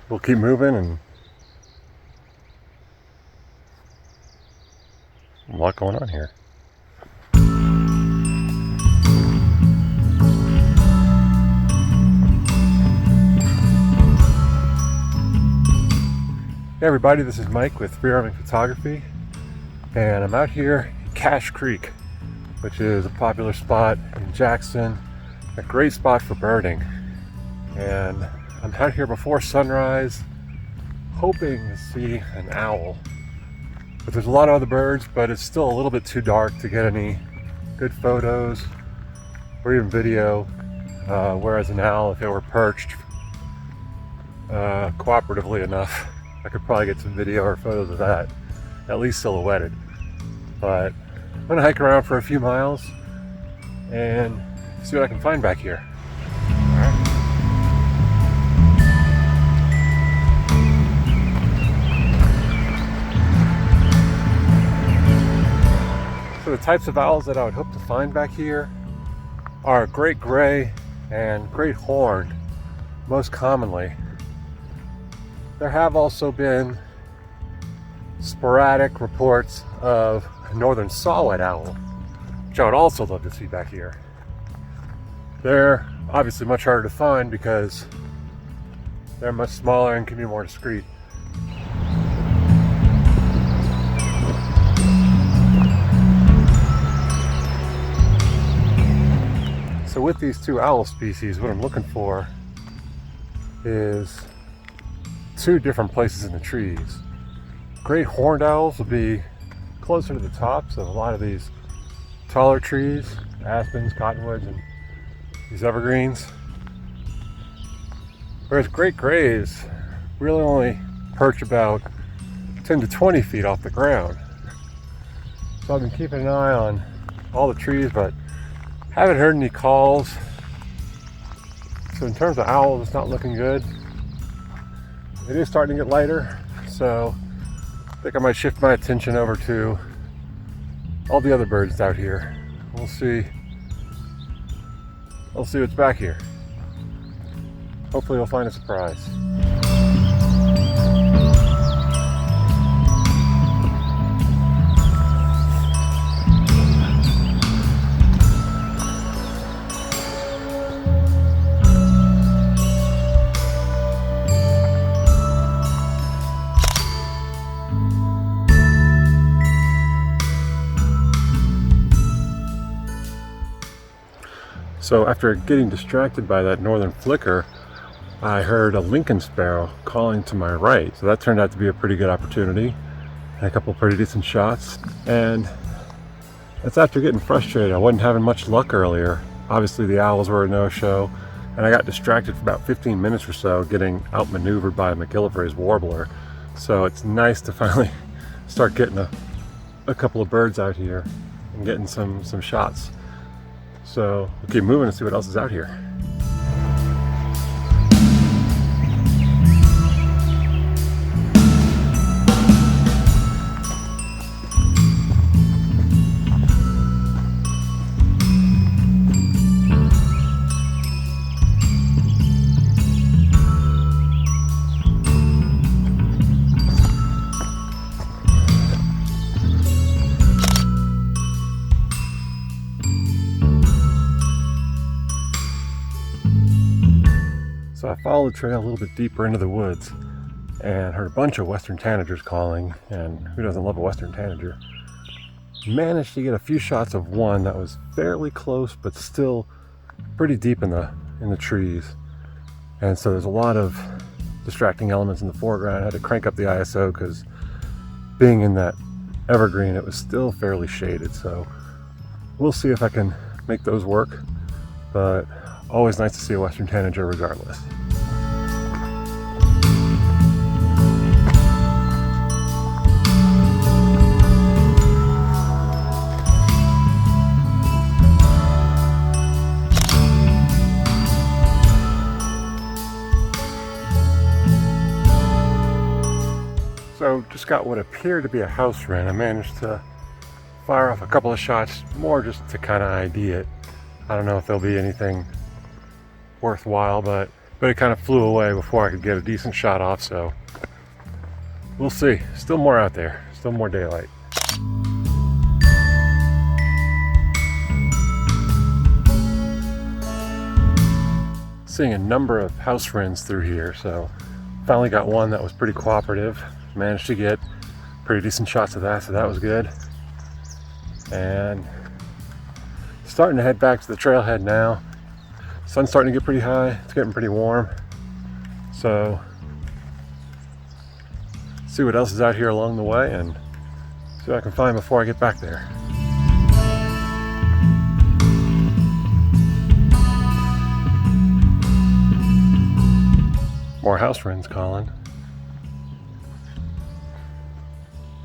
we'll keep moving and a lot going on here. Hey everybody, this is Mike with Wyoming Photography, and I'm out here in Cache Creek, which is a popular spot in Jackson, a great spot for birding. And I'm out here before sunrise, hoping to see an owl. But there's a lot of other birds, but it's still a little bit too dark to get any good photos or even video, whereas an owl, if it were perched cooperatively enough, I could probably get some video or photos of that, at least silhouetted. But I'm gonna hike around for a few miles and see what I can find back here. So the types of owls that I would hope to find back here are great gray and great horned, most commonly. There have also been sporadic reports of a northern saw-whet owl, which I would also love to see back here. They're obviously much harder to find because they're much smaller and can be more discreet. So with these two owl species, what I'm looking for is two different places in the trees. Great horned owls will be closer to the tops of a lot of these taller trees, aspens, cottonwoods, and these evergreens. Whereas great grays really only perch about 10 to 20 feet off the ground. So I've been keeping an eye on all the trees, but haven't heard any calls. So in terms of owls, it's not looking good. It is starting to get lighter, so I think I might shift my attention over to all the other birds out here. We'll see what's back here. Hopefully we'll find a surprise. So after getting distracted by that northern flicker, I heard a Lincoln sparrow calling to my right. So that turned out to be a pretty good opportunity and a couple of pretty decent shots. And that's after getting frustrated. I wasn't having much luck earlier. Obviously the owls were a no-show, and I got distracted for about 15 minutes or so getting outmaneuvered by a McGillivray's warbler. So it's nice to finally start getting a couple of birds out here and getting some shots. So we'll keep moving and see what else is out here. So I followed the trail a little bit deeper into the woods and heard a bunch of western tanagers calling, and who doesn't love a western tanager? Managed to get a few shots of one that was fairly close but still pretty deep in the trees. And so there's a lot of distracting elements in the foreground. I had to crank up the ISO because being in that evergreen, it was still fairly shaded. So we'll see if I can make those work, but always nice to see a western tanager regardless. So just got what appeared to be a house wren. I managed to fire off a couple of shots, more just to kind of ID it. I don't know if there'll be anything worthwhile, but but it kind of flew away before I could get a decent shot off, so we'll see. Still more out there, still more daylight. Seeing a number of house wrens through here, so finally got one that was pretty cooperative. Managed to get pretty decent shots of that, so that was good. And starting to head back to the trailhead now. Sun's starting to get pretty high, it's getting pretty warm. So see what else is out here along the way and see what I can find before I get back there. More house wrens calling.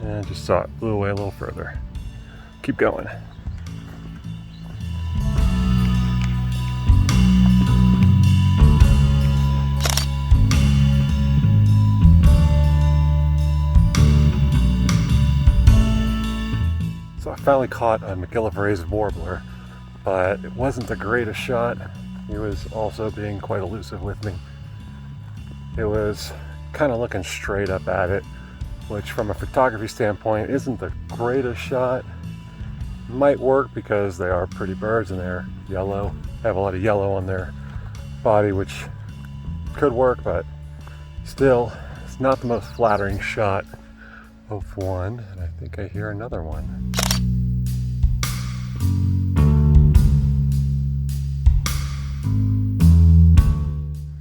And just saw it, flew away a little further. Keep going. So I finally caught a McGillivray's warbler, but it wasn't the greatest shot. He was also being quite elusive with me. It was kind of looking straight up at it, which from a photography standpoint isn't the greatest shot. Might work because they are pretty birds and they're yellow, have a lot of yellow on their body, which could work, but still, it's not the most flattering shot of one. And I think I hear another one.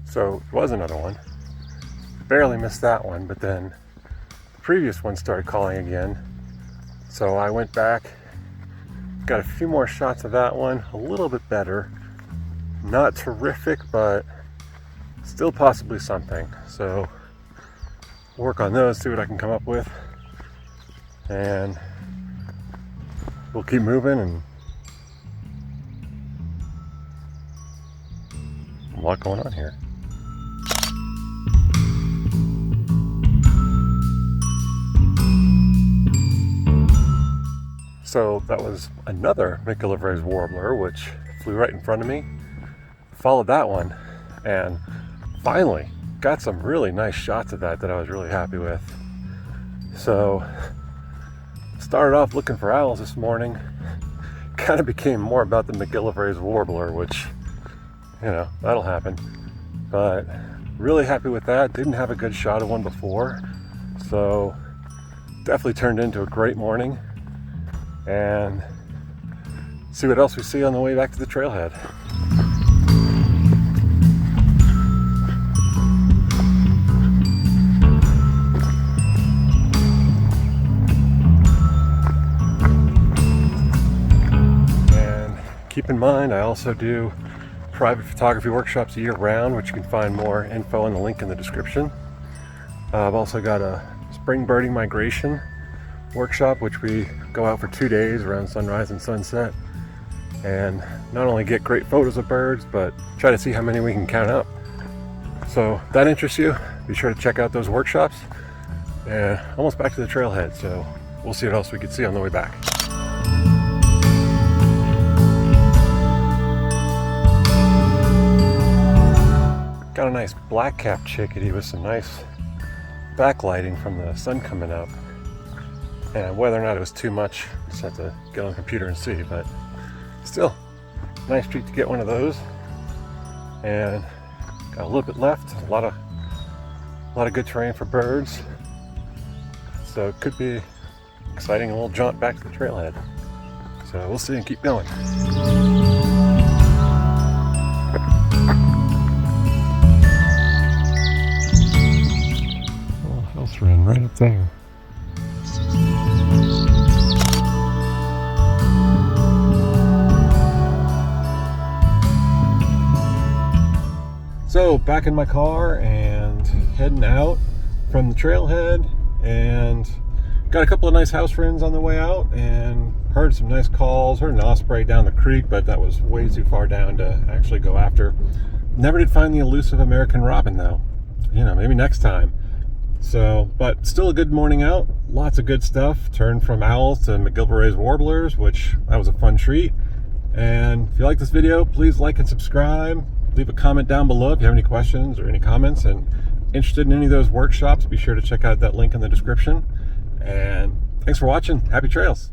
So it was another one. Barely missed that one, but then the previous one started calling again. So I went back, got a few more shots of that one, a little bit better. Not terrific, but still possibly something. So work on those, see what I can come up with. And we'll keep moving, and a lot going on here. So that was another McGillivray's warbler, which flew right in front of me. Followed that one and finally got some really nice shots of that I was really happy with. So started off looking for owls this morning. Kind of became more about the McGillivray's warbler, which, you know, that'll happen. But really happy with that. Didn't have a good shot of one before. So definitely turned into a great morning. And see what else we see on the way back to the trailhead. And keep in mind, I also do private photography workshops year round, which you can find more info in the link in the description. I've also got a spring birding migration workshop, which we go out for 2 days around sunrise and sunset and not only get great photos of birds, but try to see how many we can count up. So if that interests you, be sure to check out those workshops. And almost back to the trailhead, so we'll see what else we can see on the way back. Got a nice black-capped chickadee with some nice backlighting from the sun coming up. And whether or not it was too much, just have to get on the computer and see, but still, nice treat to get one of those. And got a little bit left, a lot of good terrain for birds. So it could be exciting, a little jaunt back to the trailhead. So we'll see and keep going. Oh, house wren right up there. So back in my car and heading out from the trailhead, and got a couple of nice house wrens on the way out and heard some nice calls. Heard an osprey down the creek, but that was way too far down to actually go after. Never did find the elusive American robin though. You know, maybe next time. So, but still a good morning out. Lots of good stuff. Turned from owls to McGillivray's warblers, which that was a fun treat. And if you like this video, please like and subscribe. leave a comment down below if you have any questions or any comments, and interested in any of those workshops, be sure to check out that link in the description. And thanks for watching. Happy trails.